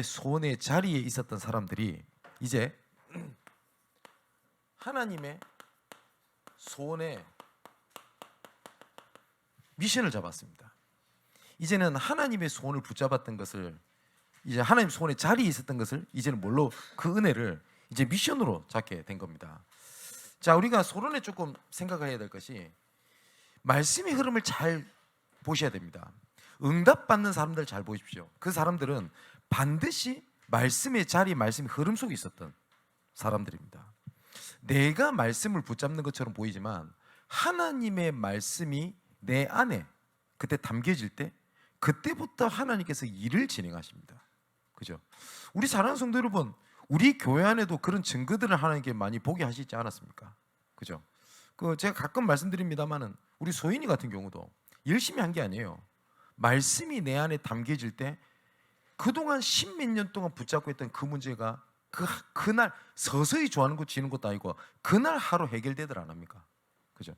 소원의 자리에 있었던 사람들이 이제 하나님의 소원의 미션을 잡았습니다. 이제는 하나님의 소원을 붙잡았던 것을, 이제 하나님 소원의 자리에 있었던 것을 이제는 뭘로, 그 은혜를 이제 미션으로 잡게 된 겁니다. 자, 우리가 소론에 조금 생각해야 될 것이, 말씀의 흐름을 잘 보셔야 됩니다. 응답받는 사람들 잘 보십시오. 그 사람들은 반드시 말씀의 자리, 말씀의 흐름 속에 있었던 사람들입니다. 내가 말씀을 붙잡는 것처럼 보이지만 하나님의 말씀이 내 안에 그때 담겨질 때, 그때부터 하나님께서 일을 진행하십니다. 그죠? 우리 사랑하는 성도 여러분, 우리 교회 안에도 그런 증거들을 하나님께 많이 보게 하시지 않았습니까? 그죠? 제가 가끔 말씀드립니다만은 우리 소인이 같은 경우도 열심히 한 게 아니에요. 말씀이 내 안에 담겨질 때 그동안 십몇 년 동안 붙잡고 있던 그 문제가 그날 서서히 좋아하는 것 지는 것도 아니고 그날 하루 해결되들 안 합니까? 그죠?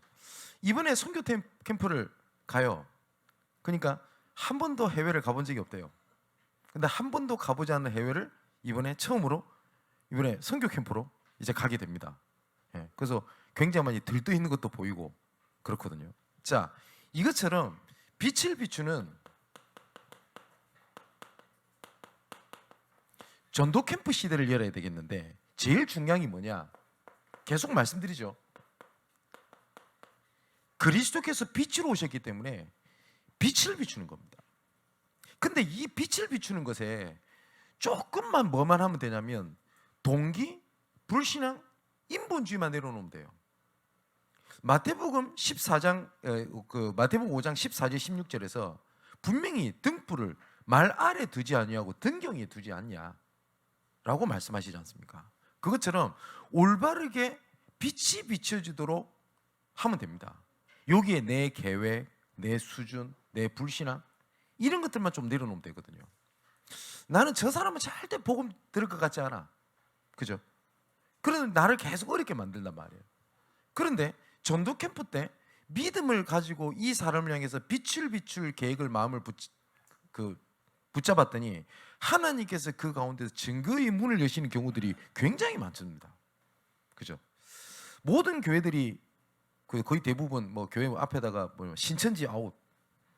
이번에 선교 캠프를 가요. 그러니까 한 번도 해외를 가본 적이 없대요. 근데 한 번도 가보지 않는 해외를 이번에 처음으로 이번에 선교 캠프로 이제 가게 됩니다. 예, 그래서 굉장히 많이 들떠 있는 것도 보이고 그렇거든요. 자, 이것처럼 빛을 비추는 전도 캠프 시대를 열어야 되겠는데, 제일 중요한 게 뭐냐? 계속 말씀드리죠. 그리스도께서 빛으로 오셨기 때문에 빛을 비추는 겁니다. 근데 이 빛을 비추는 것에 조금만 뭐만 하면 되냐면 동기, 불신앙, 인본주의만 내려놓으면 돼요. 마태복음 14장, 마태복음 5장 14절 16절에서 분명히 등불을 말 아래 두지 아니하고 등경에 두지 않냐 라고 말씀하시지 않습니까? 그것처럼 올바르게 빛이 비춰지도록 하면 됩니다. 여기에 내 계획, 내 수준, 내 불신앙, 이런 것들만 좀 내려놓으면 되거든요. 나는 저 사람은 절대 복음 들을 것 같지 않아. 그죠? 그런데 나를 계속 어렵게 만든단 말이에요. 그런데 전도 캠프 때 믿음을 가지고 이 사람을 향해서 빛을 비출 계획을, 마음을 붙잡았더니 하나님께서 그 가운데서 증거의 문을 여시는 경우들이 굉장히 많습니다. 그죠? 모든 교회들이 거의 대부분 뭐 교회 앞에다가 신천지 아웃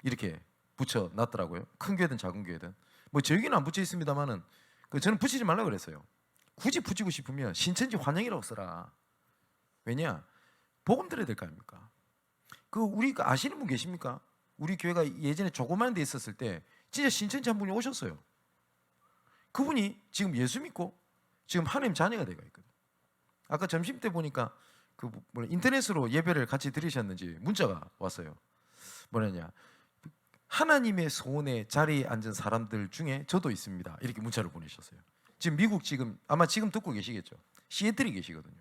이렇게 붙여 놨더라고요. 큰 교회든 작은 교회든. 뭐 저기는 안 붙여 있습니다만은 저는 붙이지 말라 그랬어요. 굳이 붙이고 싶으면 신천지 환영이라고 써라. 왜냐? 복음 들어야 될 거 아닙니까? 우리 아시는 분 계십니까? 우리 교회가 예전에 조그만 데 있었을 때 진짜 신천지 한 분이 오셨어요. 그분이 지금 예수 믿고 지금 하나님 자녀가 되고 있거든요. 아까 점심 때 보니까 인터넷으로 예배를 같이 들으셨는지 문자가 왔어요. 뭐냐냐, 하나님의 소원의 자리에 앉은 사람들 중에 저도 있습니다. 이렇게 문자를 보내셨어요. 지금 미국, 아마 지금 듣고 계시겠죠. 시애틀에 계시거든요.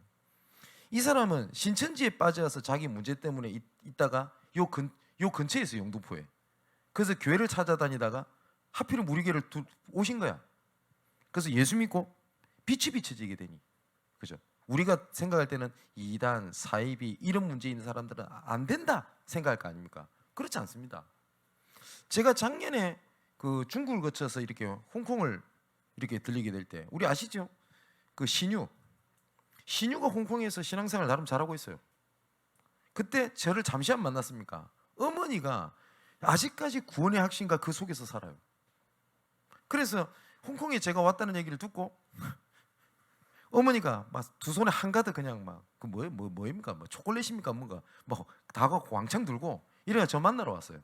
이 사람은 신천지에 빠져서 자기 문제 때문에 있다가 요 근처에 있어요. 영등포에. 그래서 교회를 찾아다니다가 하필은 우리 교회를 오신 거야. 그래서 예수 믿고 빛이 비춰지게 되니, 그죠? 우리가 생각할 때는 이단, 사이비 이런 문제 있는 사람들은 안 된다 생각할 거 아닙니까? 그렇지 않습니다. 제가 작년에 중국을 거쳐서 이렇게 홍콩을 이렇게 들리게 될 때, 우리 아시죠? 신유가 홍콩에서 신앙생활 나름 잘하고 있어요. 그때 저를 잠시 안 만났습니까? 어머니가 아직까지 구원의 확신과 그 속에서 살아요. 그래서 홍콩에 제가 왔다는 얘기를 듣고 어머니가 막 두 손에 한가득 그냥 뭐입니까? 뭐 초콜릿입니까? 뭔가 다가 왕창 들고 이래가 저 만나러 왔어요.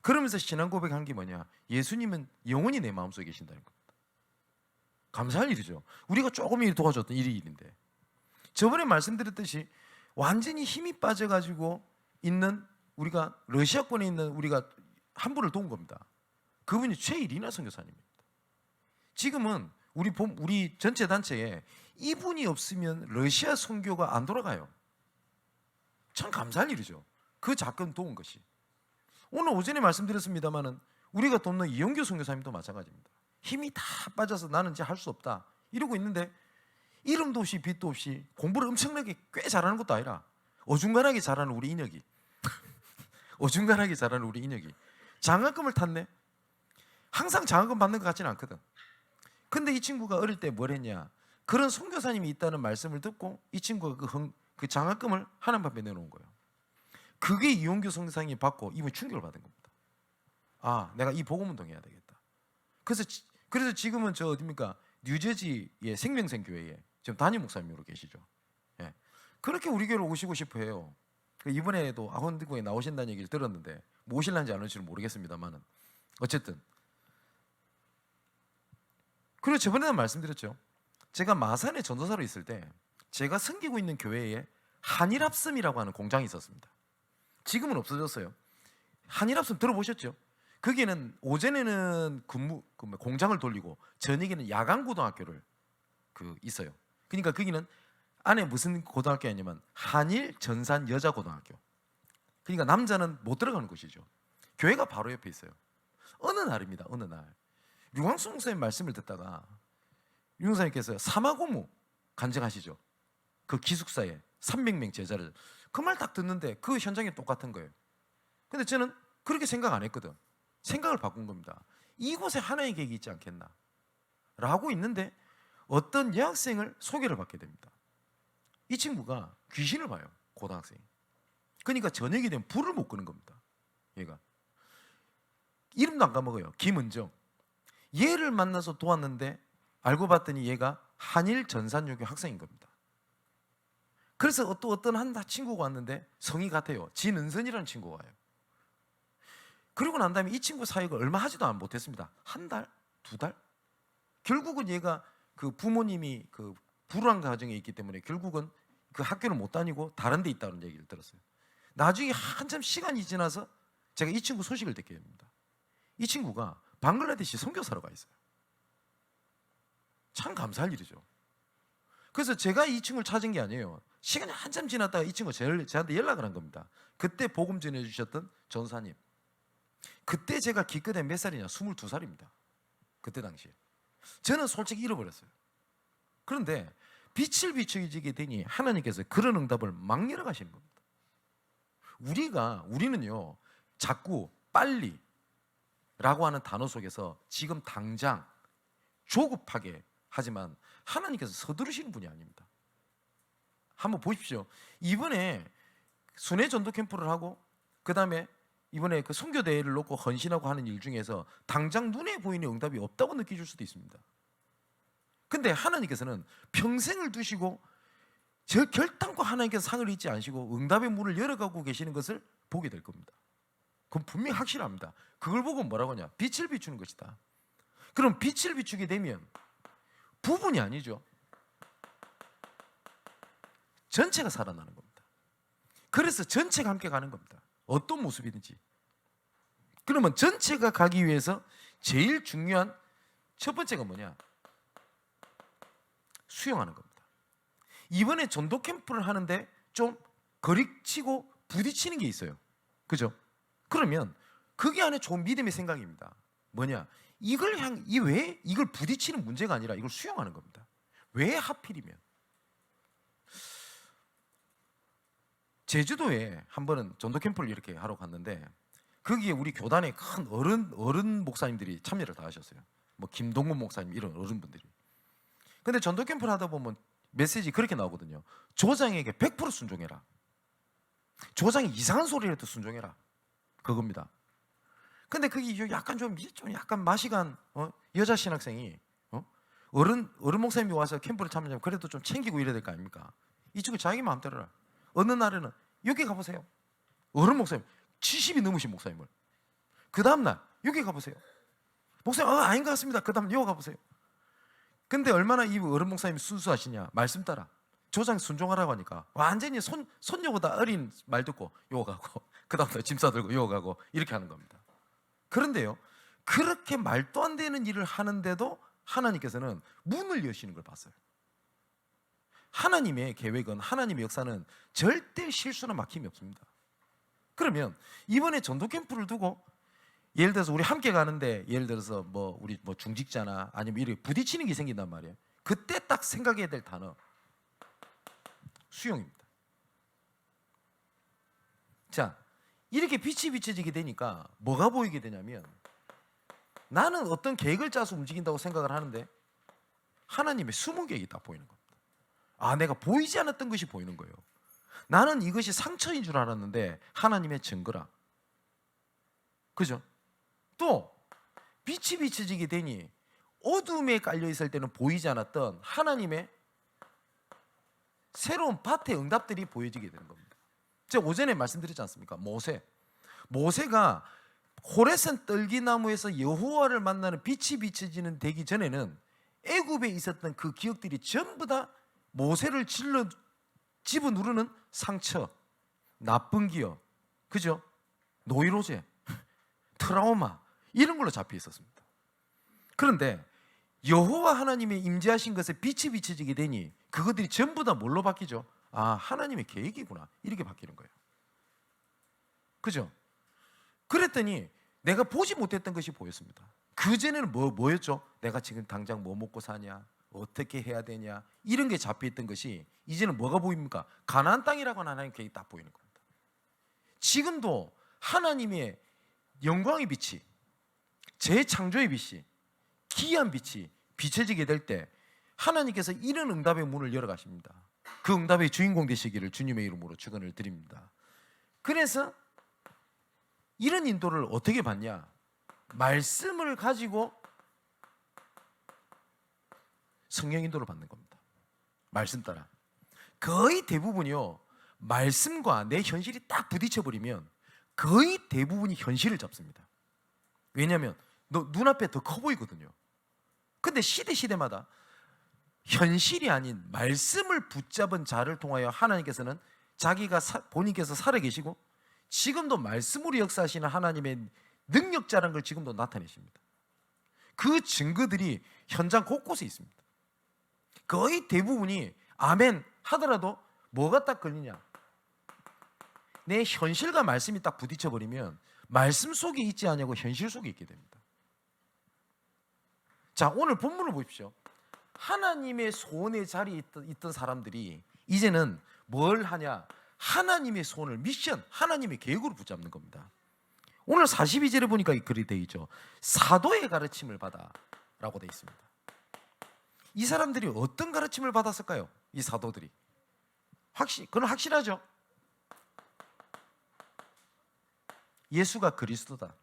그러면서 신앙 고백한 게 뭐냐? 예수님은 영원히 내 마음속에 계신다는 겁니다. 감사할 일이죠. 우리가 조금이라도 도와줬던 일인데, 저번에 말씀드렸듯이 완전히 힘이 빠져가지고 있는 우리가 러시아권에 있는 우리가 한 분을 도운 겁니다. 그분이 최일이나 선교사님입니다. 지금은 우리 전체 단체에 이분이 없으면 러시아 선교가 안 돌아가요. 참 감사할 일이죠. 그 작은 도운 것이. 오늘 오전에 말씀드렸습니다마는 우리가 돕는 이영규 선교사님도 마찬가지입니다. 힘이 다 빠져서 나는 이제 할 수 없다 이러고 있는데, 이름도 없이 빛도 없이 공부를 엄청나게 꽤 잘하는 것도 아니라 어중간하게 잘하는 우리 인혁이 어중간하게 자라는 우리 인혁이 장학금을 탔네. 항상 장학금 받는 것 같지는 않거든. 근데 이 친구가 어릴 때 뭘 했냐, 그런 선교사님이 있다는 말씀을 듣고 이 친구가 그 장학금을 하나님 앞에 내놓은 거예요. 그게 이용규 선교사님이 받고 이분이 충격을 받은 겁니다. 아, 내가 이 복음운동 해야 되겠다. 그래서 지금은 저 어디입니까? 뉴저지의 생명생 교회에 지금 담임 목사님으로 계시죠. 예. 그렇게 우리 교회로 오시고 싶어 해요. 이번에도 아혼드고에 나오신다는 얘기를 들었는데 뭐 오실는지 안 오실지 모르겠습니다만은 어쨌든, 그리고 저번에도 말씀드렸죠. 제가 마산에 전도사로 있을 때 제가 섬기고 있는 교회에 한일합섬이라고 하는 공장이 있었습니다. 지금은 없어졌어요. 한일합섬 들어보셨죠? 거기에는 오전에는 공장을 돌리고 저녁에는 야간 고등학교를 있어요. 그러니까 거기는 안에 무슨 고등학교냐면 한일 전산 여자 고등학교. 그러니까 남자는 못 들어가는 곳이죠. 교회가 바로 옆에 있어요. 어느 날입니다. 어느 날 류광수 목사님 말씀을 듣다가 류 목사님께서 사마고무 간증하시죠. 그 기숙사에 300명 제자를, 그 말 딱 듣는데 그 현장이 똑같은 거예요. 근데 저는 그렇게 생각 안 했거든. 생각을 바꾼 겁니다. 이곳에 하나의 계획이 있지 않겠나 라고 있는데 어떤 여학생을 소개를 받게 됩니다. 이 친구가 귀신을 봐요. 고등학생이. 그러니까 저녁이 되면 불을 못 끄는 겁니다. 얘가 이름도 안 까먹어요. 김은정. 얘를 만나서 도왔는데 알고 봤더니 얘가 한일 전산여교 학생인 겁니다. 그래서 또 어떤 한 친구가 왔는데 성이 같아요. 진은선이라는 친구가 와요. 그리고 난 다음에 이 친구 사역을 얼마 하지도 못했습니다. 한 달? 두 달? 결국은 얘가 그 부모님이 그 불우한 가정에 있기 때문에 결국은 그 학교를 못 다니고 다른 데 있다는 얘기를 들었어요. 나중에 한참 시간이 지나서 제가 이 친구 소식을 듣게 됩니다. 이 친구가 방글라데시 선교사로 가 있어요. 참 감사할 일이죠. 그래서 제가 이 친구를 찾은 게 아니에요. 시간이 한참 지났다가 이 친구가 저한테 연락을 한 겁니다. 그때 복음 전해주셨던 전사님. 그때 제가 기껏해 몇 살이냐? 22살입니다. 그때 당시에. 저는 솔직히 잃어버렸어요. 그런데 빛을 비추게 되니 하나님께서 그런 응답을 막 열어가시는 겁니다. 우리는요, 자꾸 빨리 라고 하는 단어 속에서 지금 당장 조급하게 하지만 하나님께서 서두르시는 분이 아닙니다. 한번 보십시오. 이번에 순회 전도 캠프를 하고 그 다음에 이번에 그 선교대회를 놓고 헌신하고 하는 일 중에서 당장 눈에 보이는 응답이 없다고 느껴질 수도 있습니다. 근데 하나님께서는 평생을 두시고 저 결단코 하나님께서 상을 잊지 않으시고 응답의 문을 열어가고 계시는 것을 보게 될 겁니다. 그건 분명히 확실합니다. 그걸 보고 뭐라고 하냐? 빛을 비추는 것이다. 그럼 빛을 비추게 되면 부분이 아니죠. 전체가 살아나는 겁니다. 그래서 전체가 함께 가는 겁니다. 어떤 모습이든지. 그러면 전체가 가기 위해서 제일 중요한 첫 번째가 뭐냐? 수용하는 겁니다. 이번에 전도 캠프를 하는데 좀 거리치고 부딪히는 게 있어요. 그죠? 그러면 그게 안에 좋은 믿음의 생각입니다. 뭐냐? 왜 이걸 부딪히는 문제가 아니라 이걸 수용하는 겁니다. 왜 하필이면? 제주도에 한 번은 전도 캠프를 이렇게 하러 갔는데 거기에 우리 교단의 큰 어른 목사님들이 참여를 다 하셨어요. 뭐 김동근 목사님 이런 어른분들이. 근데 전도 캠프를 하다 보면 메시지 그렇게 나오거든요. 조장에게 100% 순종해라. 조장이 이상한 소리를 해도 순종해라. 그겁니다. 근데 그게 약간 좀 약간 마시간 여자 신학생이 어른 목사님이 와서 캠프를 참여하면 그래도 좀 챙기고 이래야 될 거 아닙니까? 이 친구 자기 마음대로라. 어느 날에는 여기 가보세요. 어른 목사님 70이 넘으신 목사님을. 그 다음날 여기 가보세요. 목사님 아닌 것 같습니다. 그 다음 여기 가보세요. 근데 얼마나 이 어른 목사님이 순수하시냐. 말씀 따라 조장 순종하라고 하니까 완전히 손녀보다 어린 말 듣고 요거 가고 그 다음날 짐 싸들고 요거 가고 이렇게 하는 겁니다. 그런데요, 그렇게 말도 안 되는 일을 하는데도 하나님께서는 문을 여시는 걸 봤어요. 하나님의 계획은, 하나님의 역사는 절대 실수나 막힘이 없습니다. 그러면 이번에 전도 캠프를 두고 예를 들어서 우리 함께 가는데 예를 들어서 우리 중직자나 아니면 이렇게 부딪히는 게 생긴단 말이에요. 그때 딱 생각해야 될 단어 수용입니다. 자, 이렇게 빛이 비춰지게 되니까 뭐가 보이게 되냐면 나는 어떤 계획을 짜서 움직인다고 생각을 하는데 하나님의 숨은 계획이 딱 보이는 겁니다. 아, 내가 보이지 않았던 것이 보이는 거예요. 나는 이것이 상처인 줄 알았는데 하나님의 증거라. 그죠? 또 빛이 비춰지게 되니 어둠에 깔려 있을 때는 보이지 않았던 하나님의 새로운 밭의 응답들이 보여지게 되는 겁니다. 제가 오전에 말씀드렸지 않습니까? 모세가 호레산 떨기나무에서 여호와를 만나는 빛이 비춰지는 되기 전에는 애굽에 있었던 그 기억들이 전부 다 모세를 집어누르는 상처, 나쁜 기억, 그죠? 노이로제, 트라우마 이런 걸로 잡혀 있었습니다. 그런데 여호와 하나님의 임재하신 것에 빛이 비춰지게 되니 그것들이 전부 다 뭘로 바뀌죠? 아, 하나님의 계획이구나 이렇게 바뀌는 거예요. 그죠? 그랬더니 내가 보지 못했던 것이 보였습니다. 그전에는 뭐였죠? 내가 지금 당장 뭐 먹고 사냐, 어떻게 해야 되냐 이런 게 잡혀있던 것이 이제는 뭐가 보입니까? 가나안 땅이라고 하는 하나님의 계획이 딱 보이는 겁니다. 지금도 하나님의 영광의 빛이, 재창조의 빛이, 기이한 빛이 비춰지게 될 때 하나님께서 이런 응답의 문을 열어가십니다. 그 응답의 주인공 되시기를 주님의 이름으로 축원을 드립니다. 그래서 이런 인도를 어떻게 받냐? 말씀을 가지고 성령 인도를 받는 겁니다. 말씀 따라. 거의 대부분이요, 말씀과 내 현실이 딱 부딪혀버리면 거의 대부분이 현실을 잡습니다. 왜냐하면 눈앞에 더 커 보이거든요. 근데 시대마다 현실이 아닌 말씀을 붙잡은 자를 통하여 하나님께서는 자기가 본인께서 살아계시고 지금도 말씀으로 역사하시는 하나님의 능력자라는 걸 지금도 나타내십니다. 그 증거들이 현장 곳곳에 있습니다. 거의 대부분이 아멘 하더라도 뭐가 딱 걸리냐? 내 현실과 말씀이 딱 부딪혀버리면 말씀 속에 있지 않냐고 현실 속에 있게 됩니다. 자, 오늘 본문을 보십시오. 하나님의 소원의 자리에 있던 사람들이 이제는 뭘 하냐? 하나님의 소원을, 미션, 하나님의 계획으로 붙잡는 겁니다. 오늘 42절에 보니까 이 글이 되어 있죠. 사도의 가르침을 받아 라고 되어 있습니다. 이 사람들이 어떤 가르침을 받았을까요? 이 사도들이 그건 확실하죠. 예수가 그리스도다,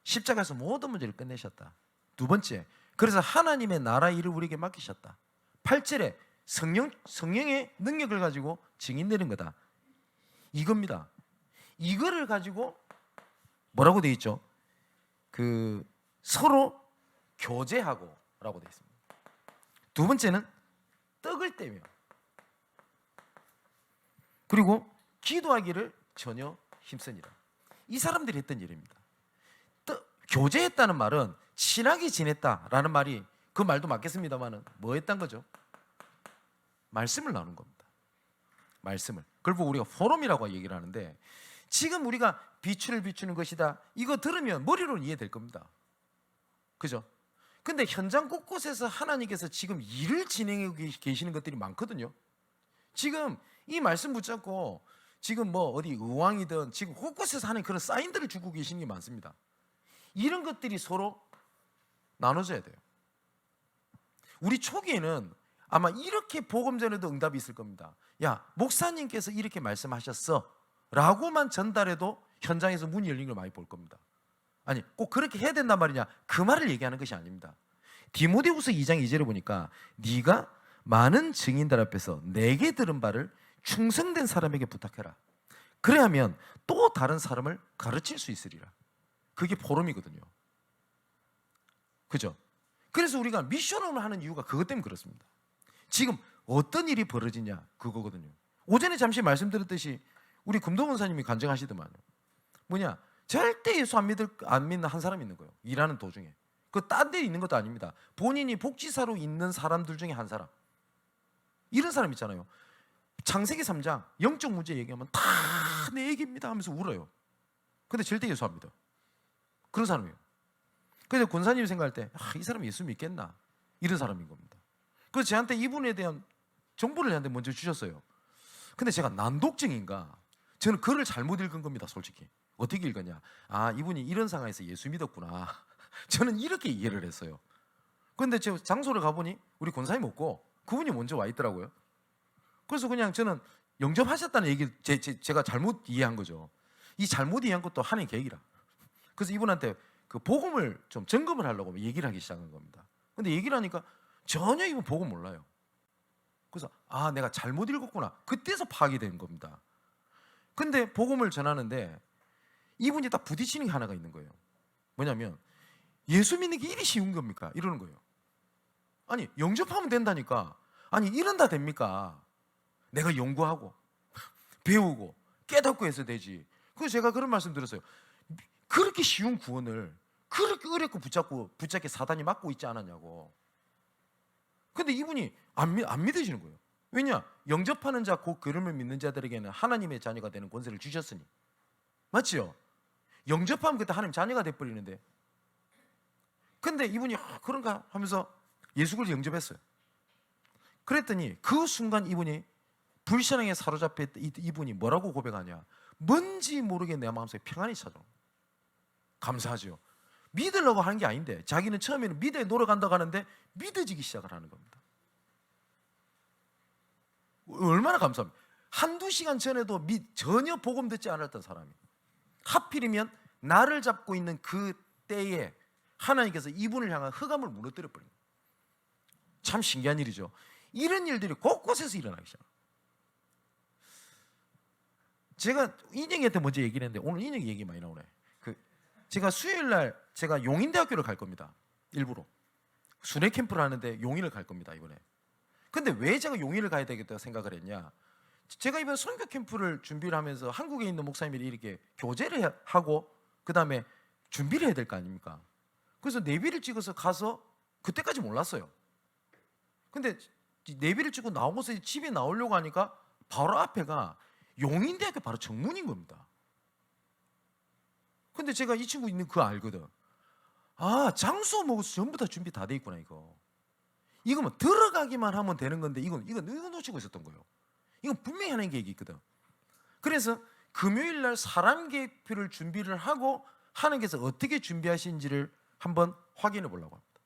십자가에서 모든 문제를 끝내셨다. 두 번째, 그래서 하나님의 나라 일을 우리에게 맡기셨다. 8절에 성령의 능력을 가지고 증인 되는 거다. 이겁니다. 이거를 가지고 뭐라고 되어 있죠? 서로 교제하고 라고 되어 있습니다. 두 번째는 떡을 떼며, 그리고 기도하기를 전혀 힘쓰니라. 이 사람들이 했던 일입니다. 교제했다는 말은 친하게 지냈다라는 말이, 그 말도 맞겠습니다만은 뭐 했단 거죠? 말씀을 나눈 겁니다. 말씀을. 그걸 보고 우리가 포럼이라고 얘기를 하는데, 지금 우리가 빛을 비추는 것이다, 이거 들으면 머리로는 이해될 겁니다. 그죠? 근데 현장 곳곳에서 하나님께서 지금 일을 진행하고 계시는 것들이 많거든요. 지금 이 말씀 붙잡고 지금 뭐 어디 의왕이든 지금 곳곳에서 하는 그런 사인들을 주고 계시는 게 많습니다. 이런 것들이 서로 나눠져야 돼요. 우리 초기에는 아마 이렇게 복음 전에도 응답이 있을 겁니다. 야, 목사님께서 이렇게 말씀하셨어 라고만 전달해도 현장에서 문이 열리는 걸 많이 볼 겁니다. 아니, 꼭 그렇게 해야 된단 말이냐, 그 말을 얘기하는 것이 아닙니다. 디모데후서 2장 2절에 보니까 네가 많은 증인들 앞에서 내게 들은 바를 충성된 사람에게 부탁해라. 그래야면 또 다른 사람을 가르칠 수 있으리라. 그게 포럼이거든요. 그죠? 그래서 우리가 미션을 하는 이유가 그것 때문에 그렇습니다. 지금 어떤 일이 벌어지냐, 그거거든요. 오전에 잠시 말씀드렸듯이 우리 금동원 사님이 간증하시더만요. 뭐냐, 절대 예수 안 믿는 한 사람이 있는 거예요. 일하는 도중에. 그 딴 데 있는 것도 아닙니다. 본인이 복지사로 있는 사람들 중에 한 사람. 이런 사람 있잖아요. 창세기 3장 영적 문제 얘기하면 다 내 얘기입니다 하면서 울어요. 근데 절대 예수 안 믿어. 그런 사람이에요. 그래서 권사님 생각할 때 이 사람이 예수 믿겠나, 이런 사람인 겁니다. 그래서 저한테 이분에 대한 정보를 저한테 먼저 주셨어요. 근데 제가 난독증인가, 저는 글을 잘못 읽은 겁니다. 솔직히 어떻게 읽었냐? 아, 이분이 이런 상황에서 예수 믿었구나. 저는 이렇게 이해를 했어요. 그런데 제가 장소를 가보니 우리 권사님 없고 그분이 먼저 와 있더라고요. 그래서 그냥 저는 영접하셨다는 얘기 제가 잘못 이해한 거죠. 이 잘못 이해한 것도 하나님의 계획이라. 그래서 이분한테 그 복음을 좀 점검을 하려고 얘기를 하기 시작한 겁니다. 근데 얘기를 하니까 전혀 이분 복음 몰라요. 그래서 아, 내가 잘못 읽었구나. 그때서 파악이 된 겁니다. 근데 복음을 전하는데 이분이 딱 부딪히는 게 하나가 있는 거예요. 뭐냐면 예수 믿는 게 이리 쉬운 겁니까? 이러는 거예요. 아니, 영접하면 된다니까. 아니, 이런다 됩니까? 내가 연구하고 배우고 깨닫고 해서 되지. 그래서 제가 그런 말씀 드렸어요. 그렇게 쉬운 구원을 그렇게 어렵고 붙잡게 사단이 막고 있지 않았냐고. 근데 이분이 안 믿으시는 거예요. 왜냐? 영접하는 자 곧 그름을 믿는 자들에게는 하나님의 자녀가 되는 권세를 주셨으니. 맞지요? 영접하면 그때 하나님 자녀가 돼버리는데. 근데 이분이 그런가 하면서 예수 그리스도 영접했어요. 그랬더니 그 순간 이분이 불신앙에 사로잡혀 있던 이분이 뭐라고 고백하냐? 뭔지 모르게 내 마음속에 평안이 찾아옵니다. 감사하죠. 믿으려고 하는 게 아닌데 자기는 처음에는 믿어야 노력한다고 하는데 믿어지기 시작을 하는 겁니다. 얼마나 감사합니까? 한두 시간 전에도 전혀 복음 듣지 않았던 사람이 하필이면 나를 잡고 있는 그 때에 하나님께서 이분을 향한 흑암을 무너뜨려 버린 거예요. 참 신기한 일이죠. 이런 일들이 곳곳에서 일어나기 시작합니다. 제가 인영이한테 먼저 얘기를 했는데 오늘 인영이 얘기 많이 나오네. 제가 수요일날 제가 용인대학교를 갈 겁니다. 일부러 순회 캠프를 하는데 용인을 갈 겁니다 이번에. 근데 왜 제가 용인을 가야 되겠다고 생각을 했냐? 제가 이번 선교 캠프를 준비를 하면서 한국에 있는 목사님들이 이렇게 교제를 하고 그 다음에 준비를 해야 될 거 아닙니까? 그래서 내비를 찍어서 가서 그때까지 몰랐어요. 근데 내비를 찍고 나오고서 집에 나오려고 하니까 바로 앞에가 용인대학교 바로 정문인 겁니다. 근데 제가 이 친구 있는 거 알거든. 아, 장소 먹어서 전부 다 준비 다 돼 있구나 이거. 이거 뭐 들어가기만 하면 되는 건데 이건 놓치고 있었던 거예요. 이건 분명히 하는 계획이 있거든. 그래서 금요일 날 사람 계획표를 준비를 하고 하나님께서 어떻게 준비하신지를 한번 확인해 보려고 합니다.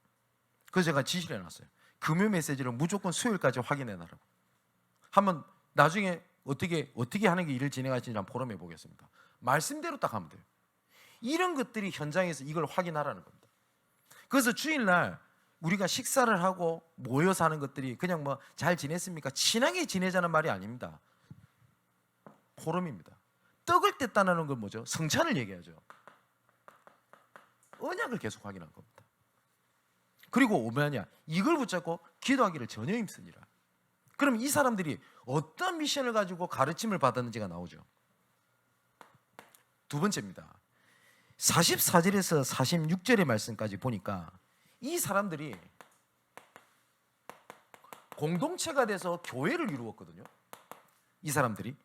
그래서 제가 지시를 해놨어요. 금요 메시지를 무조건 수요일까지 확인해 놔라고. 한번 나중에 어떻게 하는 게 일을 진행하시는지 한번 포럼해 보겠습니다. 말씀대로 딱 하면 돼요. 이런 것들이 현장에서 이걸 확인하라는 겁니다. 그래서 주일날 우리가 식사를 하고 모여서 하는 것들이 그냥 뭐 잘 지냈습니까? 친하게 지내자는 말이 아닙니다. 포럼입니다. 떡을 뗐다는 건 뭐죠? 성찬을 얘기하죠. 언약을 계속 확인한 겁니다. 그리고 뭐냐? 이걸 붙잡고 기도하기를 전혀 힘쓰니라. 그럼 이 사람들이 어떤 미션을 가지고 가르침을 받았는지가 나오죠. 두 번째입니다. 44절에서 46절의 말씀까지 보니까 이 사람들이 공동체가 돼서 교회를 이루었거든요. 이 사람들이.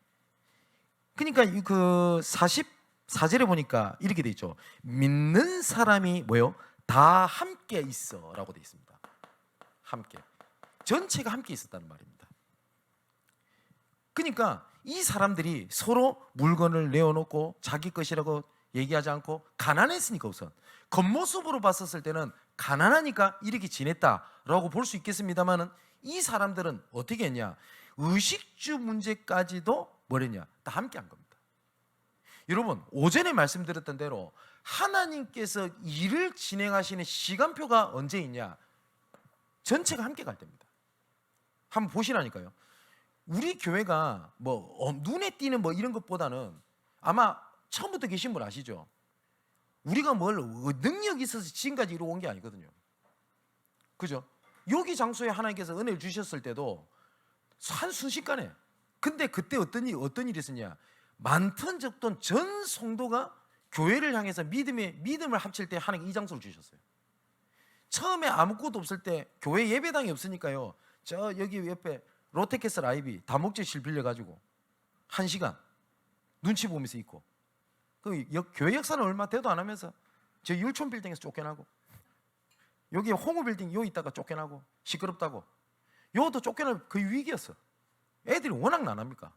그러니까 그 44절에 보니까 이렇게 돼 있죠. 믿는 사람이 뭐요? 다 함께 있어라고 돼 있습니다. 함께. 전체가 함께 있었다는 말입니다. 그러니까 이 사람들이 서로 물건을 내어놓고 자기 것이라고 얘기하지 않고 가난했으니까 우선 겉모습으로 봤었을 때는 가난하니까 이렇게 지냈다라고 볼 수 있겠습니다만은 이 사람들은 어떻게 했냐? 의식주 문제까지도 뭐랬냐? 다 함께 한 겁니다. 여러분, 오전에 말씀드렸던 대로 하나님께서 일을 진행하시는 시간표가 언제 있냐? 전체가 함께 갈 때입니다. 한번 보시라니까요. 우리 교회가 뭐 눈에 띄는 뭐 이런 것보다는 아마 처음부터 계신 분 아시죠? 우리가 뭘 능력이 있어서 지금까지 이루어 온 게 아니거든요. 그죠? 여기 장소에 하나님께서 은혜를 주셨을 때도 한 순식간에. 근데 그때 어떤 일이 있었냐? 많던 적던 전 성도가 교회를 향해서 믿음을 합칠 때 하나님 이 장소를 주셨어요. 처음에 아무것도 없을 때 교회 예배당이 없으니까요. 저 여기 옆에 롯데캐슬 아이비 다목적실 빌려가지고 1시간 눈치 보면서 있고 그 교회 역사는 얼마 되도 안 하면서 저 율촌 빌딩에서 쫓겨나고 여기 홍우 빌딩 요 있다가 쫓겨나고 시끄럽다고 요도 쫓겨나고 그 위기였어. 애들이 워낙 나납니까?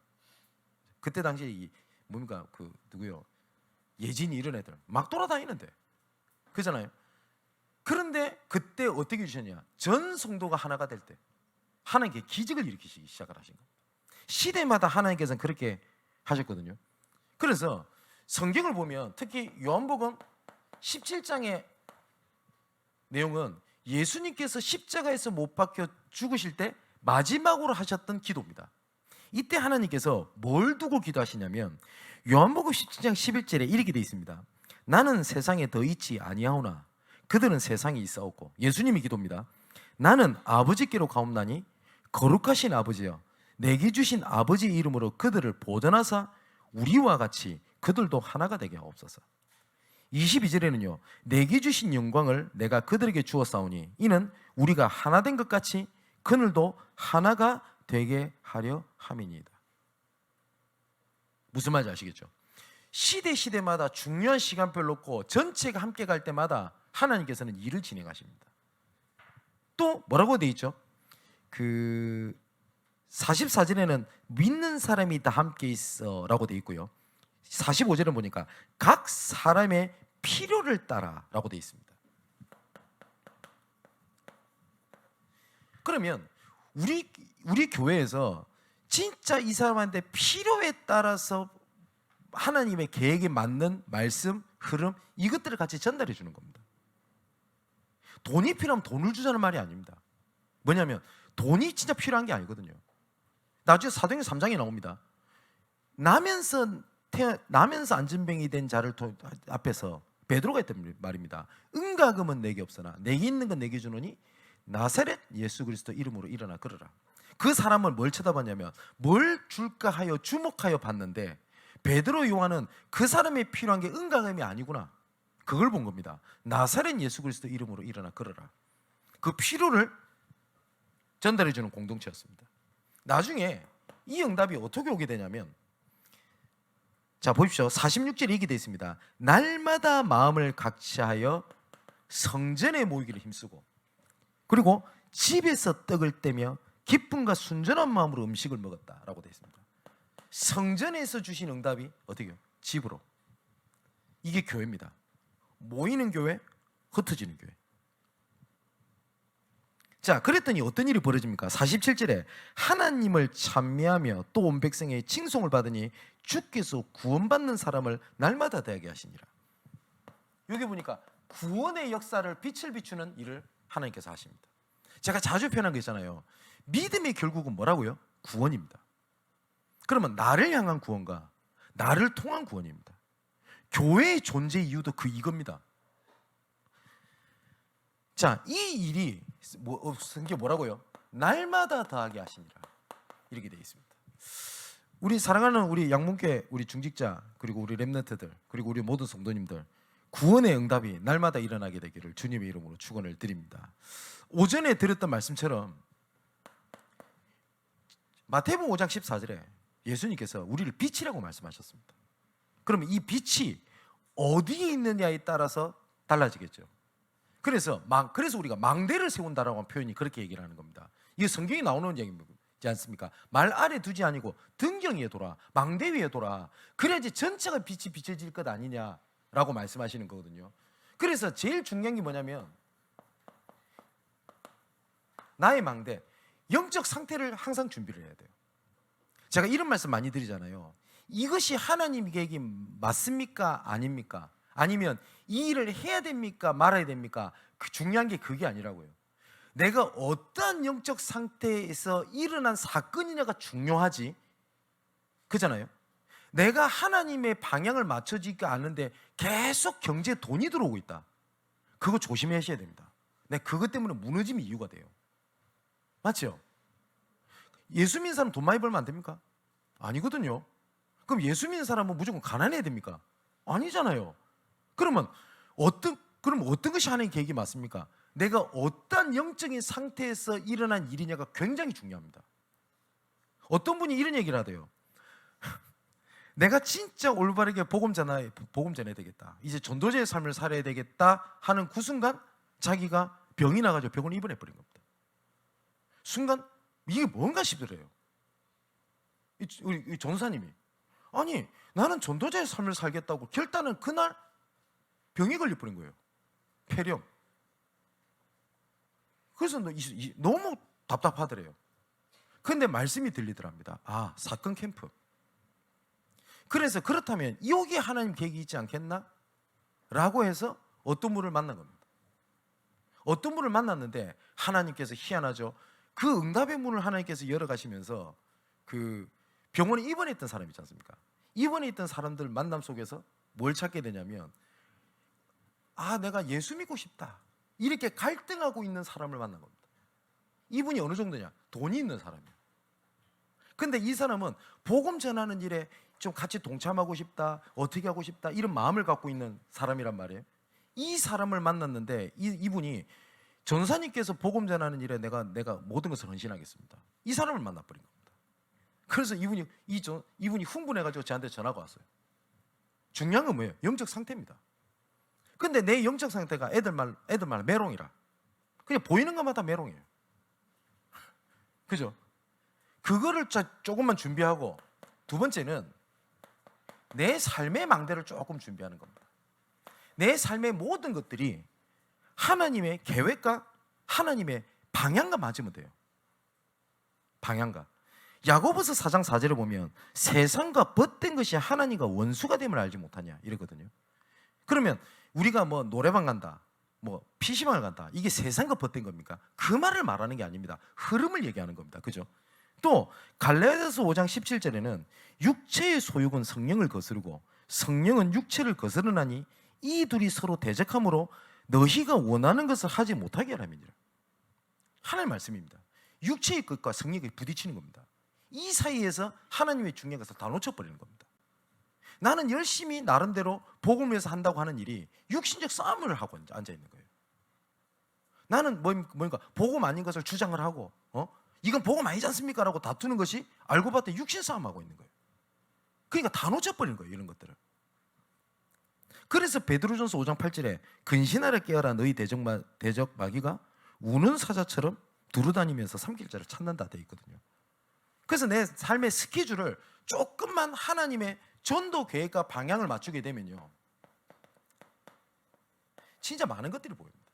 그때 당시에 뭡니까 그 누구요? 예진이 이런 애들 막 돌아다니는데, 그잖아요. 그런데 그때 어떻게 주셨냐? 전 성도가 하나가 될 때 하나님께 기적을 일으키시기 시작을 하신 거예요. 시대마다 하나님께서는 그렇게 하셨거든요. 그래서 성경을 보면 특히 요한복음 17장의 내용은 예수님께서 십자가에서 못 박혀 죽으실 때 마지막으로 하셨던 기도입니다. 이때 하나님께서 뭘 두고 기도하시냐면 요한복음 17장 11절에 이렇게 되어 있습니다. 나는 세상에 더 있지 아니하오나 그들은 세상에 있사옵고, 예수님이 기도입니다. 나는 아버지께로 가옵나니 거룩하신 아버지여, 내게 주신 아버지의 이름으로 그들을 보존하사 우리와 같이 그들도 하나가 되게 하옵소서. 22절에는요, 내게 주신 영광을 내가 그들에게 주었사오니 이는 우리가 하나 된 것 같이 그들도 하나가 되게 하려 함이니이다. 무슨 말인지 아시겠죠? 시대마다 중요한 시간표를 놓고 전체가 함께 갈 때마다 하나님께서는 일을 진행하십니다. 또 뭐라고 되어 있죠? 44절에는 믿는 사람이 다 함께 있어 라고 되어 있고요, 45절은 보니까 각 사람의 필요를 따라 라고 되어 있습니다. 그러면 우리 교회에서 진짜 이 사람한테 필요에 따라서 하나님의 계획에 맞는 말씀, 흐름, 이것들을 같이 전달해 주는 겁니다. 돈이 필요하면 돈을 주자는 말이 아닙니다. 뭐냐면 돈이 진짜 필요한 게 아니거든요. 나중에 사도행전 3장에 나옵니다. 나면서 안전병이 된 자를 앞에서 베드로가 했단 말입니다. 은과금은 내게 없으나 내게 있는 건 내게 주노니 나사렛 예수 그리스도 이름으로 일어나 걸으라. 그 사람을 뭘 쳐다봤냐면 뭘 줄까 하여 주목하여 봤는데, 베드로 요한은 그 사람이 필요한 게 은과금이 아니구나, 그걸 본 겁니다. 나사렛 예수 그리스도 이름으로 일어나 걸으라. 그 필요를 전달해 주는 공동체였습니다. 나중에 이 응답이 어떻게 오게 되냐면, 자 보십시오. 46절에 이렇게 되어 있습니다. 날마다 마음을 각시하여 성전에 모이기를 힘쓰고, 그리고 집에서 떡을 떼며 기쁨과 순전한 마음으로 음식을 먹었다라고 되어 있습니다. 성전에서 주신 응답이 어떻게 해요? 집으로. 이게 교회입니다. 모이는 교회, 흩어지는 교회. 자, 그랬더니 어떤 일이 벌어집니까? 47절에 하나님을 찬미하며 또 온 백성의 칭송을 받으니 주께서 구원받는 사람을 날마다 되게 하시니라. 여기 보니까 구원의 역사를 빛을 비추는 일을 하나님께서 하십니다. 제가 자주 표현한 게 있잖아요. 믿음의 결국은 뭐라고요? 구원입니다. 그러면 나를 향한 구원과 나를 통한 구원입니다. 교회의 존재 이유도 이겁니다. 자, 이 일이 성경 뭐라고요? 날마다 더하게 하시니라, 이렇게 되어 있습니다. 우리 사랑하는 우리 양문교회 우리 중직자, 그리고 우리 렘넌트들, 그리고 우리 모든 성도님들, 구원의 응답이 날마다 일어나게 되기를 주님의 이름으로 축원을 드립니다. 오전에 들었던 말씀처럼 마태복음 5장 14절에 예수님께서 우리를 빛이라고 말씀하셨습니다. 그러면 이 빛이 어디에 있느냐에 따라서 달라지겠죠. 그래서 우리가 망대를 세운다라고 하는 표현이 그렇게 얘기를 하는 겁니다. 이게 성경이 나오는 얘기지 않습니까? 말 아래 두지 아니고 등경 위에 둬라, 망대 위에 둬라. 그래야지 전체가 빛이 비춰질 것 아니냐라고 말씀하시는 거거든요. 그래서 제일 중요한 게 뭐냐면 나의 망대, 영적 상태를 항상 준비를 해야 돼요. 제가 이런 말씀 많이 드리잖아요. 이것이 하나님 계획이 맞습니까? 아닙니까? 아니면 이 일을 해야 됩니까? 말아야 됩니까? 중요한 게 그게 아니라고요. 내가 어떠한 영적 상태에서 일어난 사건이냐가 중요하지, 그잖아요. 내가 하나님의 방향을 맞춰지지 않는데 계속 경제에 돈이 들어오고 있다, 그거 조심하셔야 됩니다. 내가 그것 때문에 무너짐이 이유가 돼요. 맞죠? 예수 믿는 사람 돈 많이 벌면 안 됩니까? 아니거든요. 그럼 예수 믿는 사람은 무조건 가난해야 됩니까? 아니잖아요. 그러면 어떤 것이 하나님의 계획이 맞습니까? 내가 어떤 영적인 상태에서 일어난 일이냐가 굉장히 중요합니다. 어떤 분이 이런 얘기를 하대요. 내가 진짜 올바르게 복음 전해야 되겠다, 이제 전도자의 삶을 살아야 되겠다 하는 그 순간 자기가 병이 나가지고 병원에 입원해 버린 겁니다. 순간 이게 뭔가 싶더래요. 우리 전사님이, 아니 나는 전도자의 삶을 살겠다고 결단은 그날 병이 걸려버린 거예요. 폐렴. 그래서 너무 답답하더래요. 근데 말씀이 들리더랍니다. 아, 사건 캠프. 그래서 그렇다면 여기 하나님 계획이 있지 않겠나? 라고 해서 어떤 분을 만난 겁니다. 어떤 분을 만났는데 하나님께서 희한하죠. 그 응답의 문을 하나님께서 열어가시면서 그 병원에 입원했던 사람 있지 않습니까? 입원해 있던 사람들 만남 속에서 뭘 찾게 되냐면, 아, 내가 예수 믿고 싶다, 이렇게 갈등하고 있는 사람을 만난 겁니다. 이분이 어느 정도냐? 돈이 있는 사람이에요. 근데 이 사람은 복음 전하는 일에 좀 같이 동참하고 싶다, 어떻게 하고 싶다, 이런 마음을 갖고 있는 사람이란 말이에요. 이 사람을 만났는데 이분이 전사님께서 복음 전하는 일에 내가 모든 것을 헌신하겠습니다, 이 사람을 만나버린 겁니다. 그래서 이분이 흥분해가지고 저한테 전화가 왔어요. 중요한 건 뭐예요? 영적 상태입니다. 근데 내 영적 상태가 애들 말 메롱이라, 그냥 보이는 것마다 메롱이에요. 그죠? 그거를 조금만 준비하고, 두 번째는 내 삶의 망대를 조금 준비하는 겁니다. 내 삶의 모든 것들이 하나님의 계획과 하나님의 방향과 맞으면 돼요. 방향과. 야고보서 4장 4절에 보면 세상과 벗된 것이 하나님과 원수가 됨을 알지 못하냐 이러거든요. 그러면 우리가 뭐 노래방 간다, 뭐 PC방을 간다, 이게 세상과 벗된 겁니까? 그 말을 말하는 게 아닙니다. 흐름을 얘기하는 겁니다. 그죠? 또 갈라디아서 5장 17절에는 육체의 소욕은 성령을 거스르고 성령은 육체를 거스르나니 이 둘이 서로 대적하므로 너희가 원하는 것을 하지 못하게 하라니라. 하나님의 말씀입니다. 육체의 것과 성령이 부딪히는 겁니다. 이 사이에서 하나님의 중요한 것을 다 놓쳐버리는 겁니다. 나는 열심히 나름대로 복음을 위해서 한다고 하는 일이 육신적 싸움을 하고 앉아있는 거예요. 나는 뭔가 복음 아닌 것을 주장을 하고 이건 복음 아니지 않습니까? 라고 다투는 것이 알고 봤더니 육신 싸움하고 있는 거예요. 그러니까 다 놓쳐버리는 거예요, 이런 것들을. 그래서 베드로전서 5장 8절에 근신하려 깨어라 너희 대적 마귀가 우는 사자처럼 두루다니면서 삼킬자를 찾는다 되어 있거든요. 그래서 내 삶의 스케줄을 조금만 하나님의 전도 계획과 방향을 맞추게 되면요, 진짜 많은 것들이 보입니다.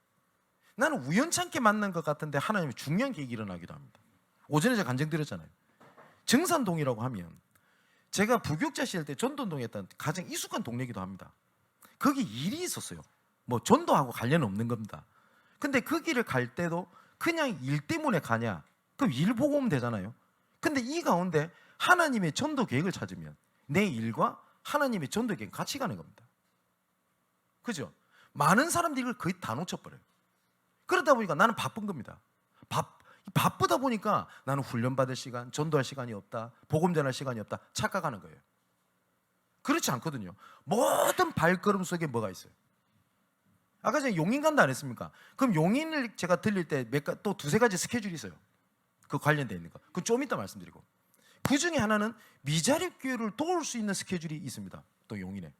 나는 우연찮게 만난 것 같은데 하나님의 중요한 계획이 일어나기도 합니다. 오전에 제가 간증드렸잖아요. 정산동이라고 하면 제가 부교육자 시절 때 전도운동에 했던 가장 익숙한 동네이기도 합니다. 거기 일이 있었어요. 뭐 전도하고 관련 없는 겁니다. 근데 그 길을 갈 때도 그냥 일 때문에 가냐? 그럼 일 보고 오면 되잖아요. 근데 이 가운데 하나님의 전도 계획을 찾으면 내 일과 하나님의 전도 계획 같이 가는 겁니다. 그죠? 많은 사람들이 이걸 거의 다 놓쳐버려요. 그러다 보니까 나는 바쁜 겁니다. 바쁘다 보니까 나는 훈련받을 시간, 전도할 시간이 없다, 복음 전할 시간이 없다 착각하는 거예요. 그렇지 않거든요. 모든 발걸음 속에 뭐가 있어요? 아까 전에 용인 간다 안 했습니까? 그럼 용인을 제가 들릴 때 또 두세 가지 스케줄이 있어요. 그 관련되어 있는 거. 그건 좀 이따 말씀드리고, 그 중에 하나는 미자립 교회를 도울 수 있는 스케줄이 있습니다. 또 용인에.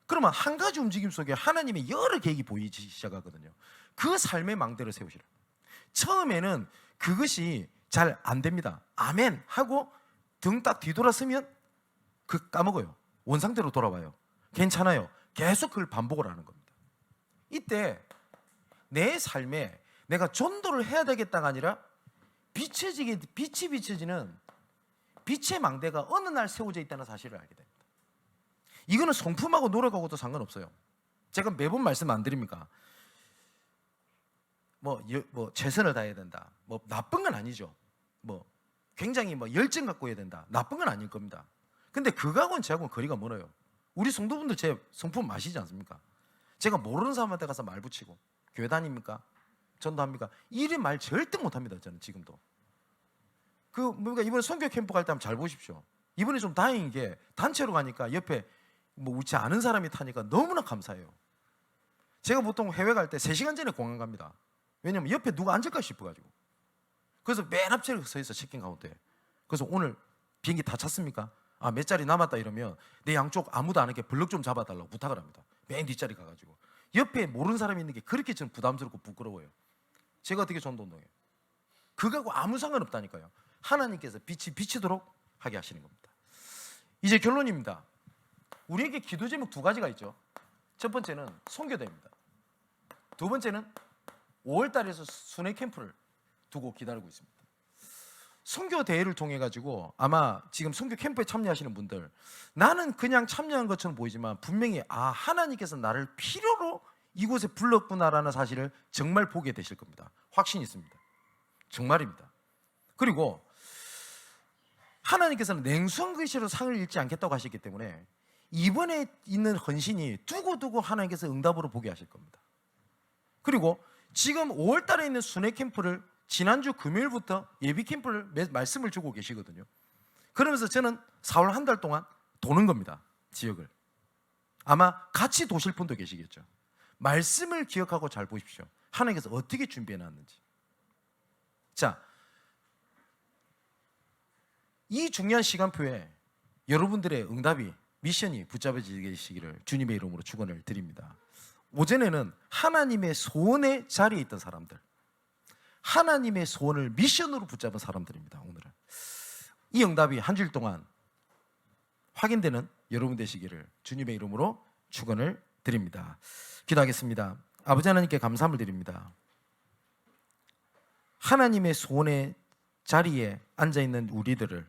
그러면 한 가지 움직임 속에 하나님의 여러 계획이 보이기 시작하거든요. 그 삶의 망대를 세우시라. 처음에는 그것이 잘 안 됩니다. 아멘 하고 등 딱 뒤돌아서면 까먹어요. 원상대로 돌아와요. 괜찮아요. 계속 그걸 반복을 하는 겁니다. 이때 내 삶에 내가 전도를 해야 되겠다가 아니라 빛이 비춰지는 빛의 망대가 어느 날 세워져 있다는 사실을 알게 됩니다. 이거는 성품하고 노력하고도 상관없어요. 제가 매번 말씀 안 드립니까? 뭐 최선을 다해야 된다, 뭐 나쁜 건 아니죠. 뭐 굉장히 열정 갖고 해야 된다, 나쁜 건 아닐 겁니다. 근데 그거하고는 저하고는 거리가 멀어요. 우리 성도분들 제 성품 아시지 않습니까? 제가 모르는 사람한테 가서 말 붙이고 교회 다닙니까? 전도합니까? 이런 말 절대 못합니다. 저는 지금도. 이번에 선교 캠프 갈 때 한번 잘 보십시오. 이번에 좀 다행인 게 단체로 가니까 옆에 우리 아는 사람이 타니까 너무나 감사해요. 제가 보통 해외 갈 때 3시간 전에 공항 갑니다. 왜냐면 옆에 누가 앉을까 싶어가지고. 그래서 맨 앞자리에 서 있어, 체킹 가운데. 그래서 오늘 비행기 다 찼습니까? 몇 자리 남았다 이러면 내 양쪽 아무도 안 하게 블럭 좀 잡아달라고 부탁을 합니다. 맨 뒷자리 가가지고. 옆에 모르는 사람이 있는 게 그렇게 저는 부담스럽고 부끄러워요. 제가 어떻게 전도운동해요? 그거하고 아무 상관없다니까요. 하나님께서 빛이 비치도록 하게 하시는 겁니다. 이제 결론입니다. 우리에게 기도 제목 두 가지가 있죠. 첫 번째는 선교대입니다. 두 번째는 5월 달에서 순회 캠프를 두고 기다리고 있습니다. 선교 대회를 통해 가지고 아마 지금 선교 캠프에 참여하시는 분들, 나는 그냥 참여한 것처럼 보이지만 분명히 하나님께서 나를 필요로 이곳에 불렀구나라는 사실을 정말 보게 되실 겁니다. 확신이 있습니다. 정말입니다. 그리고 하나님께서는 냉수한 글씨로 상을 읽지 않겠다고 하셨기 때문에 이번에 있는 헌신이 두고두고 하나님께서 응답으로 보게 하실 겁니다. 그리고 지금 5월 달에 있는 순회 캠프를 지난주 금요일부터 예비 캠프를 말씀을 주고 계시거든요. 그러면서 저는 4월 한 달 동안 도는 겁니다. 지역을. 아마 같이 도실 분도 계시겠죠. 말씀을 기억하고 잘 보십시오. 하나님께서 어떻게 준비해 놨는지. 자, 이 중요한 시간표에 여러분들의 응답이, 미션이 붙잡아지시기를 주님의 이름으로 축원을 드립니다. 오전에는 하나님의 소원의 자리에 있던 사람들, 하나님의 소원을 미션으로 붙잡은 사람들입니다. 오늘은 이 응답이 한 주일 동안 확인되는 여러분 되시기를 주님의 이름으로 축원을 드립니다. 기도하겠습니다. 아버지 하나님께 감사함을 드립니다. 하나님의 소원의 자리에 앉아있는 우리들을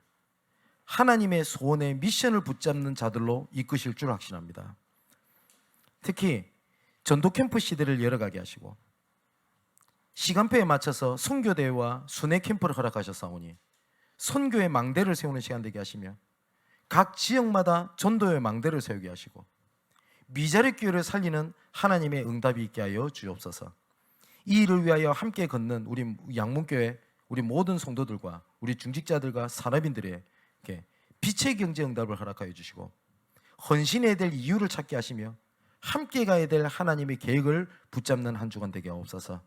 하나님의 소원의 미션을 붙잡는 자들로 이끄실 줄 확신합니다. 특히 전도 캠프 시대를 열어가게 하시고 시간표에 맞춰서 선교대회와 순회 캠프를 허락하셨사오니 선교의 망대를 세우는 시간 되게 하시며 각 지역마다 전도의 망대를 세우게 하시고 미자립 교회를 살리는 하나님의 응답이 있게 하여 주옵소서. 이 일을 위하여 함께 걷는 우리 양문교회 우리 모든 성도들과 우리 중직자들과 산업인들에게 빛의 경제 응답을 허락하여 주시고 헌신해야 될 이유를 찾게 하시며 함께 가야 될 하나님의 계획을 붙잡는 한 주간 되게 하옵소서.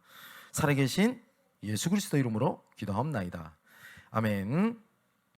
살아계신 예수 그리스도 이름으로 기도하옵나이다. 아멘.